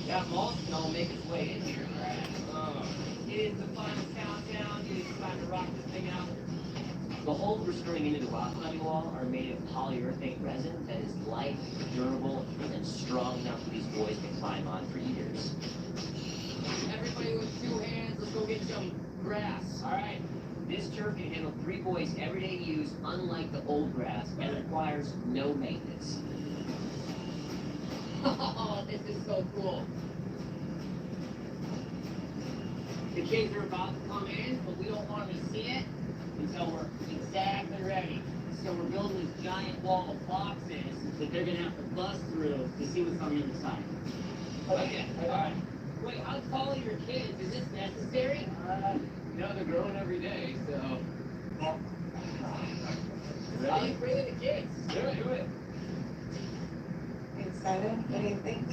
That malt smell will make its way in here. It is the final countdown. It is time to rock this thing out. The holes we're screwing into the rock climbing wall are made of polyurethane resin that is light, durable, and strong enough for these boys to climb on for years. Everybody with 2 hands, let's go get some grass. All right. This turf can handle 3 boys' everyday use, unlike the old grass, and requires no maintenance. Oh, this is so cool. The kids are about to come in, but we don't want them to see it until we're exactly ready. So we're building this giant wall of boxes that they're gonna have to bust through to see what's on the other side. Okay, alright. Wait, how tall are your kids? Is this necessary? You know, they're growing every day, so. How you bringing the kids? Do it. Excited? What do you think?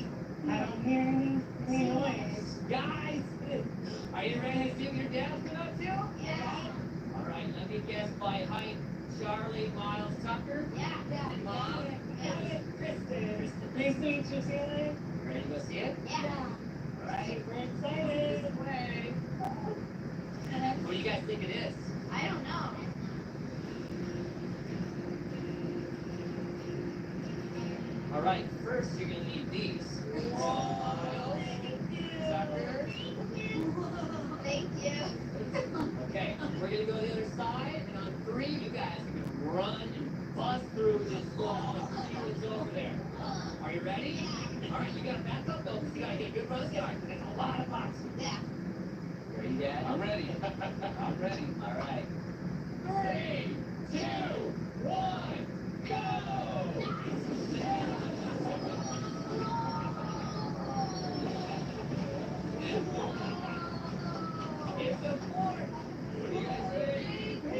I don't hear any noise. Guys, are you ready to see what your dad's been up to? Yeah. Alright, let me guess by height. Charlie, Miles, Tucker? Yeah. Mom? Kristen. Nice to meet you, Taylor. Ready to go see it? Yeah. Alright. We're excited. This way. What do you guys think it is? I don't know. Alright, first you're gonna need these. Miles, Tucker. Thank you. Okay, we're gonna go to the other side, and on 3, you guys are gonna run and bust through this wall and see what's over there. Are you ready? Alright, you gotta back up though, because you gotta get a good run start. There's a lot of boxes. Yeah. You ready, Dad? I'm ready. I'm ready. Alright. 3, 2, 1, It's a fort! What do you guys think?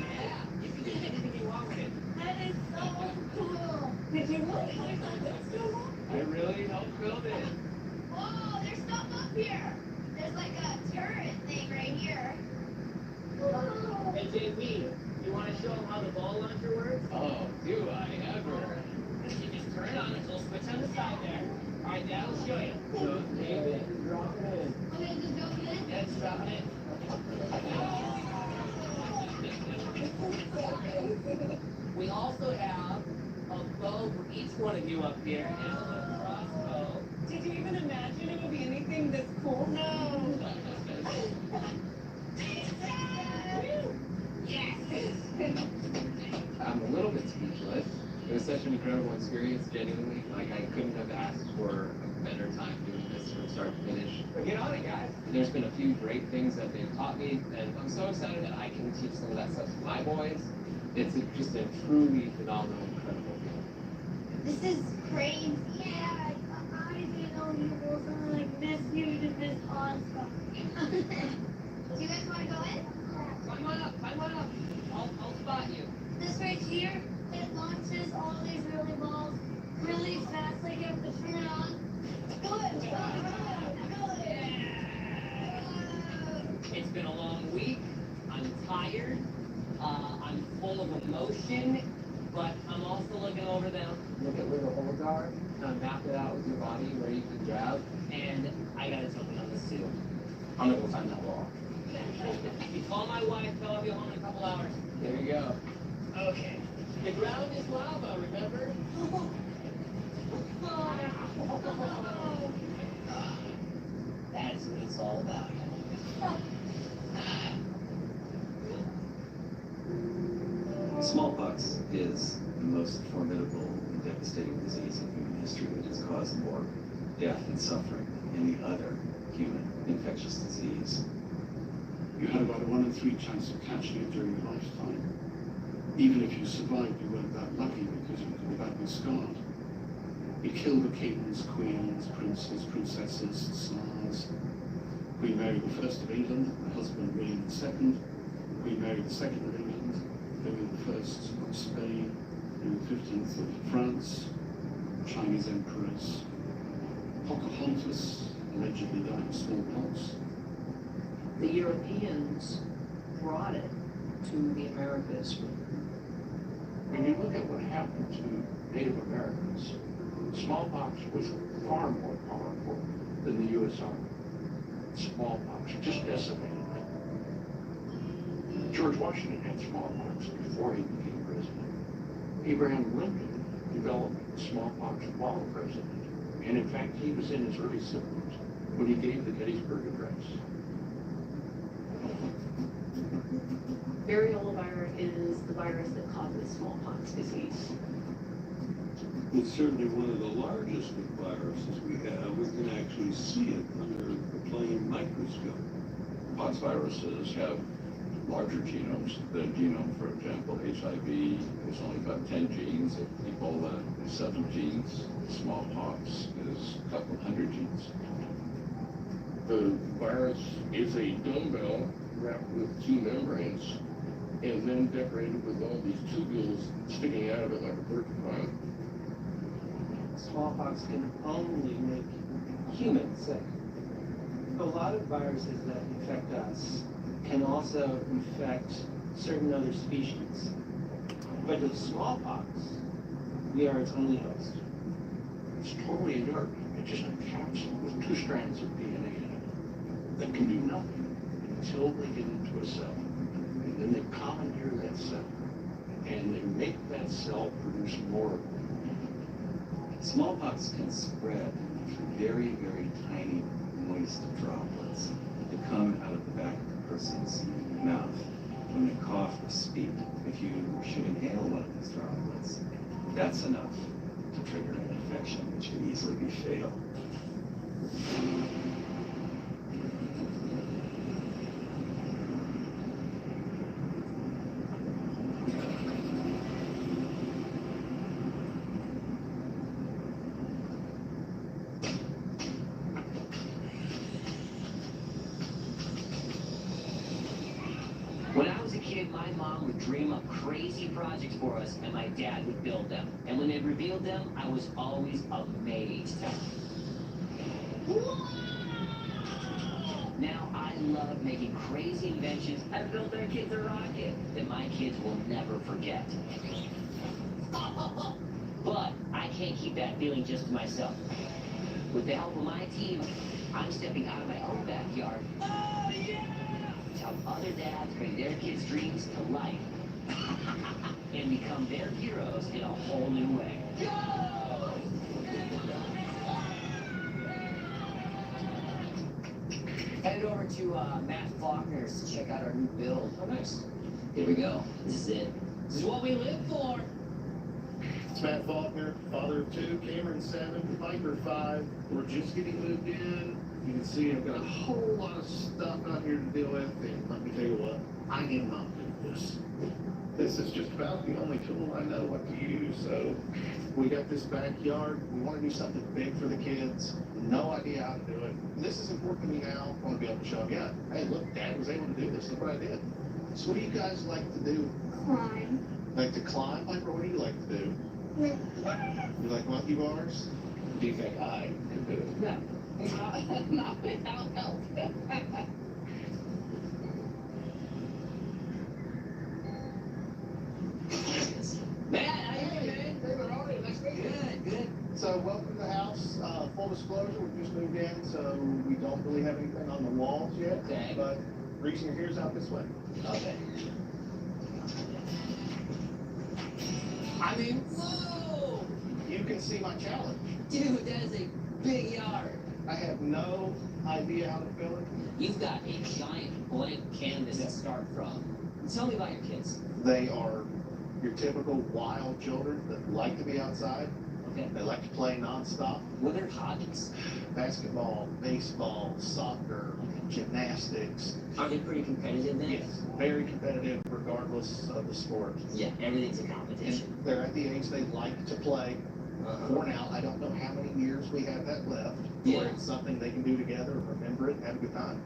Yeah, you can do anything you want with it. That is so cool. Did you really find that so long? I really helped build it. Whoa, there's stuff up here. There's like a turret thing right here. Hey, JP, you want to show them how the ball launcher works? Oh, do I ever? You just turn it on, it's a little switch on the side there. Alright, Dad will show you. So, David, drop it in. Okay, just go in. Yeah, just drop it in. We also have a bow for each one of you up here, and a little crossbow. Did you even imagine it would be anything this cool? No. Yes! I'm a little bit speechless. It was such an incredible experience, genuinely. Like, I couldn't have asked for a better time doing this from start to finish. But get on it, guys. There's been a few great things that they've taught me, and I'm so excited that I can teach some of that stuff to my boys. It's just a truly phenomenal, incredible feeling. This is crazy. Yeah, I didn't know you were something like this huge and this awesome. Do you guys want to go in? Climb on up. I'll spot you. This right here, it launches all these really balls really fast, like you have to turn it on. Good. It's been a long week. I'm tired. I'm full of emotion, but I'm also looking over them. Look at where the holes are, kind of map it out with your body where you can grab. And I gotta tell them on this too. I'm gonna go find that wall. You call my wife, tell her I'll be home in a couple hours. There you go. Okay. The ground is lava, remember? That's what it's all about. Smallpox is the most formidable and devastating disease in human history that has caused more death and suffering than any other human infectious disease. You had about a 1 in 3 chance of catching it during your lifetime. Even if you survived, you weren't that lucky because you could be badly scarred. It killed the kings, queens, princes, princesses, tsars. Queen Mary I of England, her husband William II, Queen Mary II of England, Louis I of Spain, Louis XV of France, Chinese emperors. Pocahontas allegedly died of smallpox. The Europeans brought it to the Americas. When you look at what happened to Native Americans, smallpox was far more powerful than the U.S. Army. Smallpox just decimated them. George Washington had smallpox before he became president. Abraham Lincoln developed smallpox while president. And in fact, he was in his early 70s when he gave the Gettysburg Address. Variola virus is the virus that causes smallpox disease. It's certainly one of the largest of viruses we have. We can actually see it under a plain microscope. Pox viruses have larger genomes. The genome, for example, HIV is only about 10 genes. Ebola is 7 genes. Smallpox is a couple hundred genes. The virus is a dumbbell wrapped with two membranes and then decorated with all these tubules sticking out of it like a porcupine. Smallpox can only make humans sick. A lot of viruses that infect us can also infect certain other species. But with smallpox, we are its only host. It's totally inert. It's just a capsule with 2 strands of DNA in it that can do nothing until they get into a cell. And then they commandeer that cell. And they make that cell produce more of it. Smallpox can spread through very, very tiny, moist droplets that come out of the back of the person's mouth when they cough or speak. If you should inhale one of these droplets, that's enough to trigger an infection, which can easily be fatal. When I was a kid, my mom would dream up crazy projects for us, and my dad would build them. And when they revealed them, I was always amazed. Now I love making crazy inventions. I built their kids a rocket that my kids will never forget. But I can't keep that feeling just to myself. With the help of my team, I'm stepping out of my own backyard. Oh, yeah! To help other dads bring their kids' dreams to life and become their heroes in a whole new way. Go! Headed over to Matt Faulkner's to check out our new build. Oh, nice. Here we go. This is it. This is what we live for. It's Matt Faulkner, father of 2, Cameron 7, Piper 5. We're just getting moved in. You can see I've got a whole lot of stuff out here to deal with, and let me tell you what, I am not good at this. This is just about the only tool I know what to use. So we got this backyard. We want to do something big for the kids. No idea how to do it. This is important to me now. I want to be able to show them, yeah, hey, look, Dad was able to do this. Look what I did. So what do you guys like to do? Climb. Like to climb? Piper, what do you like to do? You like monkey bars? Do you think I could do it? No. Not without help. Matt, how you doing, man? Good, good. So welcome to the house. Full disclosure, we just moved in, so we don't really have anything on the walls yet. Okay. But the reason you're here is out this way. Okay. I mean, whoa! You can see my challenge. Dude, that is a big yard. I have no idea how to fill it. You've got a giant blank canvas to start from. Tell me about your kids. They are your typical wild children that like to be outside. Okay. They like to play nonstop. What are their hobbies? Basketball, baseball, soccer, gymnastics. Are they pretty competitive then? Yes, very competitive regardless of the sport. Yeah, everything's a competition. And they're at the age they like to play. For now, I don't know how many years we have that left. Yeah. Where it's something they can do together, remember it, and have a good time.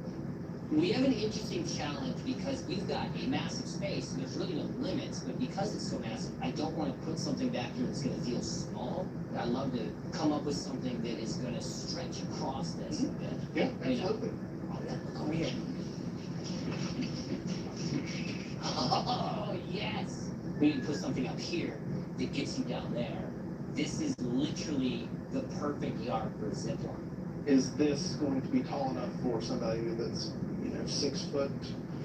We have an interesting challenge because we've got a massive space and there's really no limits, but because it's so massive, I don't want to put something back here that's going to feel small. I love to come up with something that is going to stretch across this a bit. Yeah, absolutely. Look over here. Oh, yes! We need to put something up here that gets you down there. This is literally the perfect yard for a zip line. Is this going to be tall enough for somebody that's, 6 foot?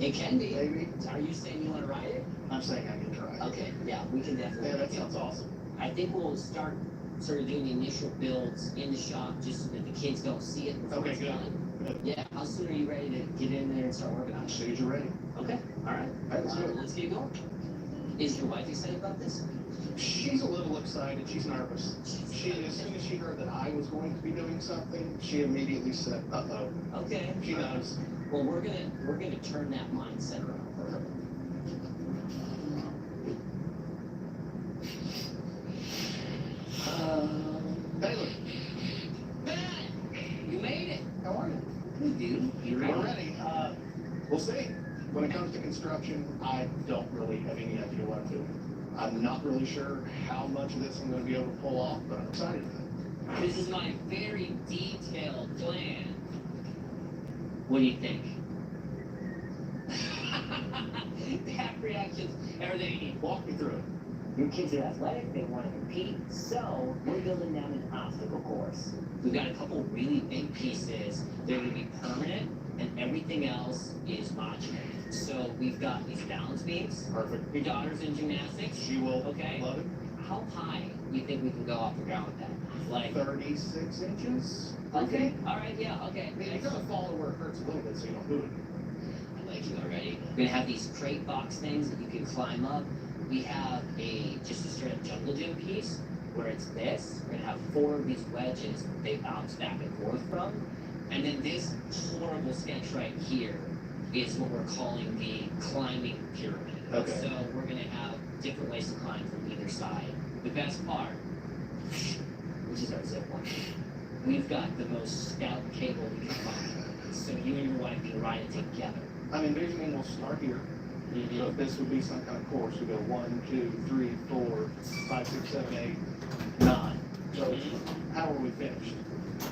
It can be. Maybe. Are you saying you want to ride it? I'm saying I can try. Okay, yeah, we can definitely. Yeah, that sounds awesome. I think we'll start sort of doing the initial builds in the shop just so that the kids don't see it before Okay, it's good. done. Good. Yeah, how soon are you ready to get in there and start working on it? As soon as you're ready. Okay, all right. Let's do it. Let's get going. Is your wife excited about this? She's a little excited. She's nervous. As soon as she heard that I was going to be doing something, she immediately said, "Uh-oh." Okay. She knows. Well, we're gonna turn that mindset around for her. Taylor, You made it. how are you? Good, dude. You We're ready? ready. We'll see. When it comes to construction, I don't really have any idea what I'm doing. I'm not really sure how much of this I'm going to be able to pull off, but I'm excited about it. This is my very detailed plan. What do you think? That reaction's everything you need. Walk me through it. Your kids are athletic, they want to compete, so we're building them an obstacle course. We've got a couple really big pieces. They're going to be permanent, and everything else is modular. So we've got these balance beams. Perfect. Your daughter's in gymnastics. She will Okay. love it. How high do you think we can go off the ground with that? Like, 36 inches. okay, all right, yeah, okay. I mean, you're going to fall to where it hurts a little bit, so you don't do it. I like you already. We're gonna have these crate box things that you can climb up. We have just a straight up jungle gym piece where it's this. We're gonna have 4 of these wedges they bounce back and forth from. And then this horrible sketch right here is what we're calling the climbing pyramid. Okay. So we're gonna have different ways to climb from either side. The best part, which is our zip line. We've got the most stout cable we can find. So you and your wife can ride it together. I'm envisioning we'll start here. So if this would be some kind of course, we go 1, 2, 3, 4, 5, 6, 7, 8, 9. So how are we finished?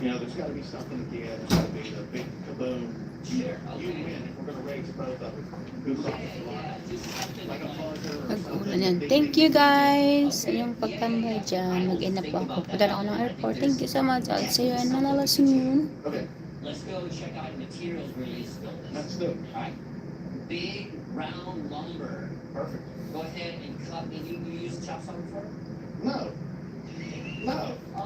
You know, there's got to be something at the end. There's got to be the big kaboom. Sure, You okay. win if we're going to raise both of them. Who's on the line? Like a buzzer or Nag-uulan yan. something. Thank you guys sa inyong pagtambay dyan. Mag-end na po ako. Punta na ako ng airport. Thank you so much. I'll see you in Manila soon. Okay, Let's go check out the materials we're gonna use to build this. let's do it. Alright? Big round lumber. Perfect. Go ahead and cut. Did you use chop saw before? No,